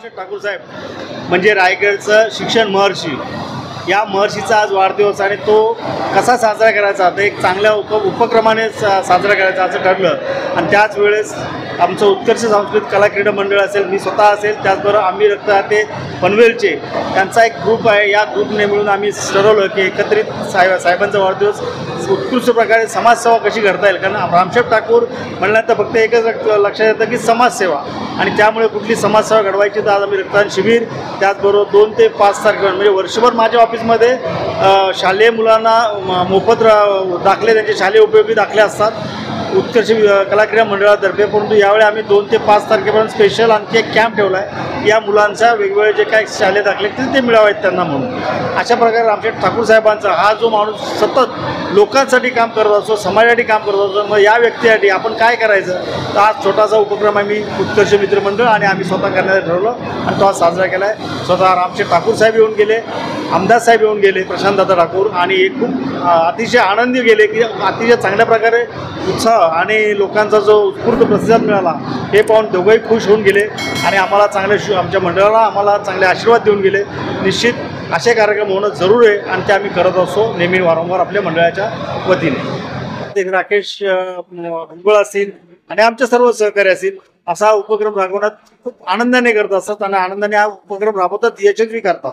ठाकूर साहेब म्हणजे रायगडचं शिक्षण महर्षी, या महर्षीचा आज वाढदिवस आणि तो कसा साजरा करायचा तर एक चांगल्या उपक्रमाने साजरा करायचा असं ठरलं. आणि त्याच वेळेस आमचं उत्कर्ष सांस्कृतिक कला क्रीडा मंडळ असेल, मी स्वतः असेल, त्याचबरोबर आम्ही रक्तदाते पनवेलचे त्यांचा एक ग्रुप आहे. या ग्रुपने मिळून आम्ही ठरवलं की एकत्रित साहेबांचा वाढदिवस उत्कृष्ट प्रकारे समाजसेवा कशी करता येईल. कारण रामशेठ ठाकूर म्हणल्यानंतर फक्त एकच लक्षात येतं की समाजसेवा, आणि त्यामुळे कुठली समाजसेवा घडवायची तर आज आम्ही रक्तदान शिबिर, त्याचबरोबर 2 ते 5 तारखेला म्हणजे वर्षभर माझ्या ऑफिसमध्ये शालेय मुलांना मोफत दाखले, त्यांचे शालेय उपयोगी दाखले असतात उत्कर्ष कला क्रीडा मंडळातर्फे. परंतु यावेळी आम्ही 2 ते 5 तारखेपर्यंत स्पेशल आणखी एक कॅम्प ठेवला आहे या मुलांच्या वेगवेगळे जे काही शालेय दाखले ते मिळावेत त्यांना म्हणून. अशा प्रकारे रामशेठ ठाकूर साहेबांचा हा जो माणूस सतत लोकांसाठी काम करत असतो, समाजासाठी काम करत असतो, मग या व्यक्तीसाठी आपण काय करायचं तर आज छोटासा उपक्रम आम्ही उत्कर्ष मित्रमंडळ आणि आम्ही स्वतः करण्याचं ठरवलं आणि तो आज साजरा केला आहे. स्वतः रामशेठ ठाकूर साहेब येऊन गेले, आमदार साहेब येऊन गेले, प्रशांतदादा ठाकूर, आणि खूप अतिशय आनंदी गेले की अतिशय चांगल्या प्रकारे उत्साह आणि लोकांचा जो उत्स्फूर्त प्रतिसाद मिळाला हे पाहून दोघंही खुश होऊन गेले आणि आम्हाला चांगले आमच्या मंडळाला आम्हाला चांगले आशीर्वाद देऊन गेले. निश्चित असे कार्यक्रम होणं जरूर आहे आणि ते आम्ही करत असतो नेहमी वारंवार आपल्या मंडळाच्या वतीने. राकेश भुजबळ असतील आणि आमचे सर्व सहकारी असतील असा उपक्रम राबवण्यात खूप आनंदाने करत असतात आणि आनंदाने हा उपक्रम राबवतात, यशस्वी करतात.